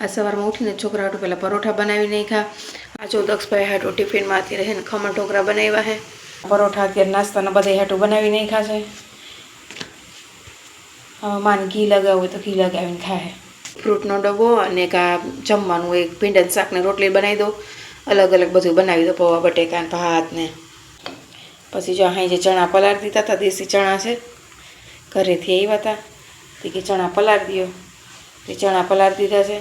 આ સવારમાં ઉઠીને છોકરા હાટું પહેલાં પરોઠા બનાવી નાખ્યા. આ જો દક્ષભાઈ હાટું ટિફિનમાં અત્યારે હે ને ખમણ ઢોકળા બનાવ્યા છે. પરોઠા અત્યારે નાસ્તાના બધા હાટું બનાવી નાખ્યા છે. માને ઘી લગાવવું તો ઘી લગાવીને ખાય. ફ્રૂટનો ડબ્બો અને એક આ જમવાનું એક ભીંડાનું શાકને રોટલી બનાવી દો. અલગ અલગ બધું બનાવી દો. પૌવા બટેકા ને ભાત ને પછી જો અહીં જે ચણા પલાળી દીધા હતા, દેશી ચણા છે, ઘરેથી આવ્યા હતા તે કે ચણા પલાળી દો. તે ચણા પલાળી દીધા છે.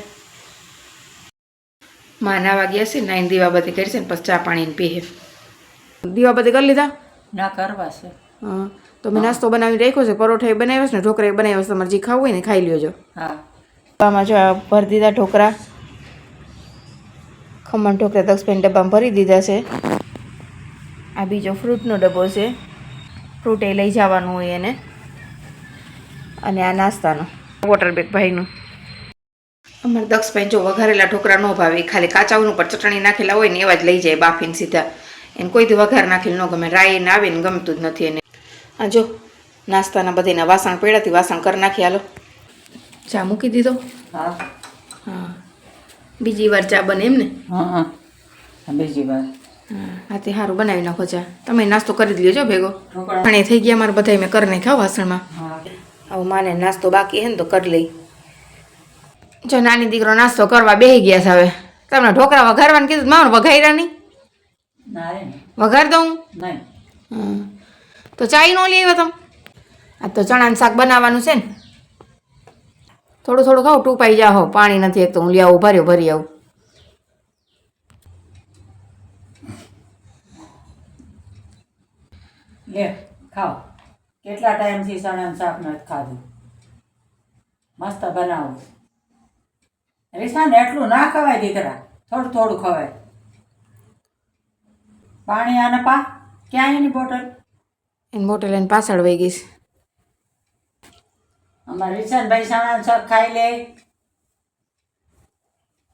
માં નાવા ગયા છે, નાઈને દીવાબત્તી કરી છે ને પછી ચા પાણીને પીએ. દીવાબત્તી કરી લીધા? ના, કરવા છે. હા, તો મેં નાસ્તો બનાવી રાખ્યો છે. પરોઠા બનાવ્યો છે ને ઢોકળા બનાવ્યા છે. તમારે જે ખાવું હોય ને ખાઈ લ્યો. હા, આમાં જો ભરી દીધા ઢોકળા. ખમણ ઢોકળા દક્ષભાઈને ડબ્બામાં ભરી દીધા છે. આ બીજો ફ્રૂટનો ડબ્બો છે, ફ્રૂટ એ લઈ જવાનું હોય એને. અને આ નાસ્તાનો વોટર બેગ ભાઈનું. અમારે દક્ષભાઈ જો વઘારેલા ઢોકળા ન ભાવે, ખાલી કાચાઓનું પર ચટણી નાખેલા હોય ને એવા જ લઈ જાય બાફીને સીધા. એને કોઈથી વઘાર નાખેલ ન ગમે. રાઈ ને આવે ને ગમતું જ નથી એને. આ જો નાસ્તાના બધાના વાસણ પડ્યાથી વાસણ કરી નાખી. હાલો ચા મૂકી દીધો? હા હા, બીજી વાર ચા બને એમ ને? હા, બીજી વાર. હા, તે સારું બનાવી નાખો ચા. તમે નાસ્તો કરી જ લ્યો ભેગો. પાણી થઈ ગયા મારે બધા. મેં કરી નાખ્યા વાસણમાં. હવે માને નાસ્તો બાકી હે ને તો કરી લઈ. જો નાની દીકરો નાસ્તો કરવા બેસી ગયા છે. હવે તમને ઢોકળા વઘારવાનું કીધું, મારું વઘાર્યા નહીં? વઘાર દઉં? તો ચાય નો લઈ આવ્યો તમે? આ તો ચણાનું શાક બનાવવાનું છે ને. થોડું થોડું ખાવ, ટૂંપાઈ જાઓ. પાણી નથી એક તો હું લઈ આવું, ભરી આવું. લે ખાઓ. કેટલા ટાઈમથી ચણાનું શાક નથી ખાધું. મસ્ત બનાવો. રીસાને એટલું ના ખવાય દીકરા, થોડું થોડું ખવાય. પાણી આને પા. ક્યાં એની બોટલ? એની બોટલ એને પાછળ વહી ગઈ. અમારે રીસાનભાઈ ચણાનું શાક ખાઈ લે,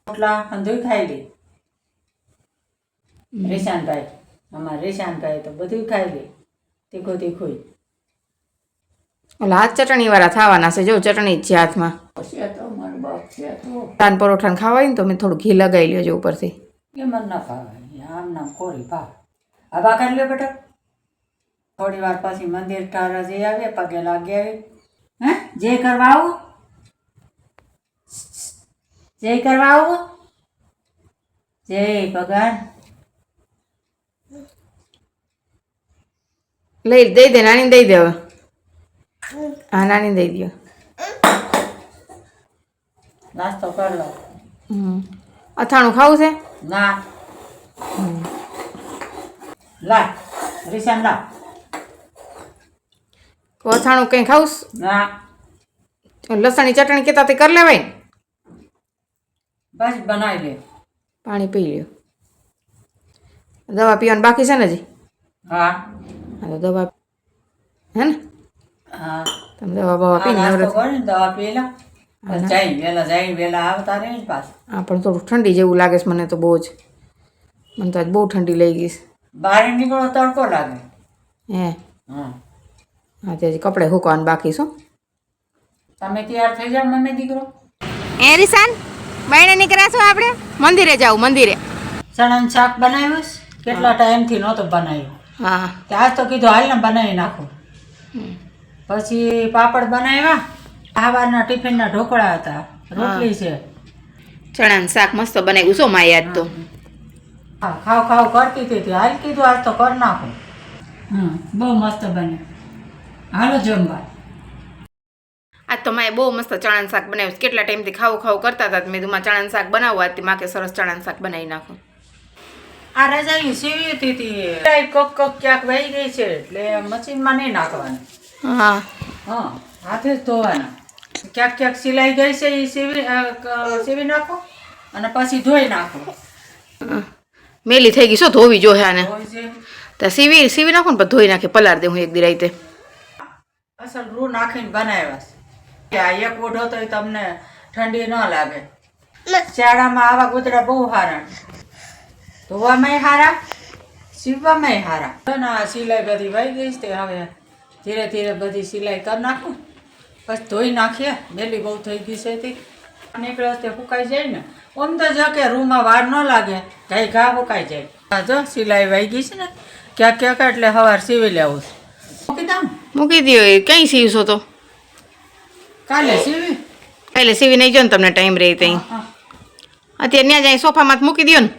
રોટલા અંધું ખાઈ લે. રીસાનભાઈ, અમારે રીસાનભાઈ તો બધું ખાઈ લે, તીખું તીખું. ઓલા હાથ ચટણી વાળા થવાના છે. જો ચટણી જ છે હાથમાં. તાન પરોઠા ખાવા હોય ને તો મેં થોડું ઘી લગાવી લ્યો ઉપરથી. એ મને ના ભાવે, આમ નામ કોરી ભાવ. આ બા કરી લ્યો બેટા. થોડી વાર પછી મંદિર ટારા જઈ આવે, પગે લાગી આવે. હે, જય કરવા આવું? જય કરવા આવું? જય ભગવાન. લઈ દઈ દે, નાની દઈ દે હવે. હા, નાની દઈ દો. નાસ્તો કર લો. અથાણું ખાવું છે? ના. લા રીસાન લા. અથાણું કંઈ ખાવું? ના. લસણની ચટણી કહેતા તે કરી લેવાય ને. બસ બનાવી લે. પાણી પી લ્યો. દવા પીવાનું બાકી છે ને હજી? હા. હા તો દવા હે ને? હા. તમે દવા બવા પીને નાસ્તો કરીને દવા પી લો. બસ જઈને વેલા આવતા રહે પાસ. હા, પણ થોડું ઠંડી જેવું લાગે છે મને તો બહુ જ. મને તો આજ બહુ ઠંડી લઈ ગઈ છે. બહાર નીકળો તડકો લાગે. હે? હા. હા, તે હજી કપડે સુકવાનું બાકી શું? તમે તૈયાર થઈ જાઓ મમ્મી દીકરો. એ રીસાન, બાયણે નીકળ્યા છો આપણે? મંદિરે જાવ, મંદિરે. ચણાનું શાક બનાવ્યું છે? કેટલા ટાઈમથી નહોતો બનાવ્યું. હા. આજ તો કીધું હાલ ને બનાવી નાખો. પછી પાપડ બનાવ્યા. સવારના ટિફિનના ઢોકળા હતા, રોટલી છે. ચણાનું શાક મસ્ત બનાવ્યું છો માં યાદ તો. હા, ખાવ કરતી હતી. હાલ કીધું આજ તો કર નાખો. બહુ મસ્ત બન્યું. હાલો જમવા. આજ તો માએ બહુ મસ્ત ચણાનું શાક બનાવ્યું. કેટલા ટાઈમથી ખાવું કરતા હતા. મેં તું ચણાનું શાક બનાવવા હતી, માં કે સરસ ચણાનું શાક બનાવી નાખો. આ રજાઈ સીવી હતી કોક ક્યાંક વહી ગઈ છે એટલે મશીનમાં નહીં નાખવાની. હા હા, હાથે જ ધોવાના. ક્યાંક સિલાઈ ગઈ છે એ સીવી નાખો અને પછી ધોઈ નાખો. મેલી થઈ ગઈ શું ધોવી જોઈએ આને? તો સીવી નાખો ને પછી ધોઈ નાખે. પલાર દે હું એક દી રાતે. અસલ રૂ નાખીને બનાવ્યા છે. આ એક ઓઢો તો તમને ઠંડી ન લાગે. શિયાળામાં આવા ગોદડા બહુ સારા. ધોવામાં સારા, સીવવામાં સારા. સિલાઈ બધી વહી ગઈ છે. હવે ધીરે ધીરે બધી સિલાઈ કરી નાખું, પછી ધોઈ નાખીએ. મેલી બહુ થઈ ગઈ છે તે. નીકળે તે ફૂંકાઈ જાય ને આમ તો જો કે રૂમાં વાર ન લાગે કઈ ઘા ફૂંકાઈ જાય આ જો સિલાઈ વાઈ ગઈ છે ને ક્યાંક ક્યાંક એટલે સવાર સીવી લેવું છે મૂકી દઉં મૂકી દો એ ક્યાંય સીવશો તો કાલે સીવી એટલે સીવી નહીં જો ને તમને ટાઈમ રહે ત્યાં હા. અત્યારે ત્યાં જાય સોફામાં જ મૂકી દો ને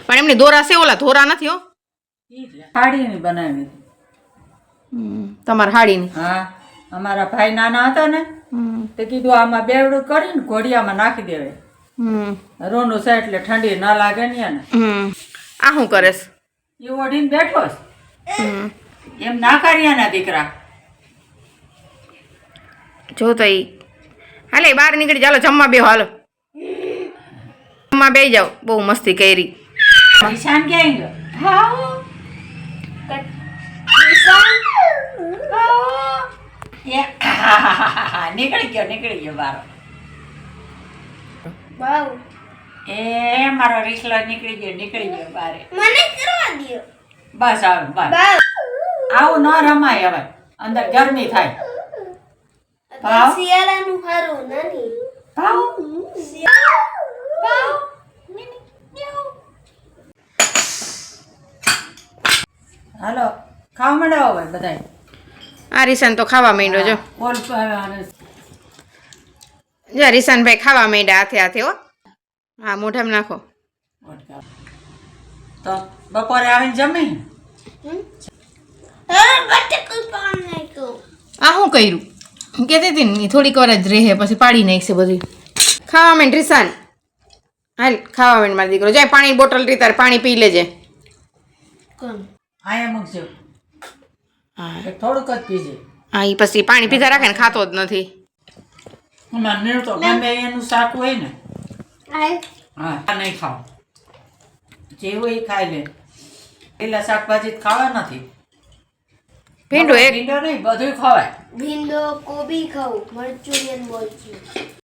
પણ એમની દોરા છે ઓલા ધોરા નથી હો સાડીની બનાવી તમારા હાડીની હા અમારા ભાઈ નાના હતા ને તે કીધું આમાં બેવડું કરીને ઘોડિયામાં નાખી દેવે રોનું છે એટલે ઠંડી ન લાગે ને એને આ શું કરેશ એ ઓઢીને બેઠો છે એમ ના કર્યાના દીકરા જો તો ઈ હાલે બહાર નીકળી ચાલો જમવા બેહો હાલો જમવા બેહી જાઓ બહુ મસ્તી કરી ઈશાન ક્યાં ગયો નીકળી ગયો બારો એ મારો રીસલો નીકળી ગયો બારે બસ આવે બસ આવું ન રમાય હવે અંદર ગરમી થાય ભાવ શિયાળાનું હારું નાની ભાવ હાલો ખાવા માંડ્યા હોય બધાય આ રીસાન તો ખાવા માંડ્યો જો ઓલ જો રીસાનભાઈ ખાવા માંડ્યા હાથે હાથે હો હા મોઢામાં નાખો તો બપોરે આવીને જમી આ શું કર્યું કહેતી હતી ને થોડીક વાર જ રહે પછી પાડી નાખશે બધી ખાવા માંડ રીસાન હાલ ખાવા માંડ મારો દીકરો જાય પાણી બોટલ રી તારે પાણી પી લેજે અહીંયા મૂકજો હા થોડુંક જ પીજે હા એ પછી પાણી પીધા રાખે ને ખાતો જ નથી મને તો ગમે એનું શાક હોય ને હા નહીં ખાવ જે હોય એ ખાઈ લે પેલા શાકભાજી ખાવા નથી ભીંડો એક ભીંડો નહીં બધું ખવાય ભીંડો કોબી ખાવું મરચું ને મરચું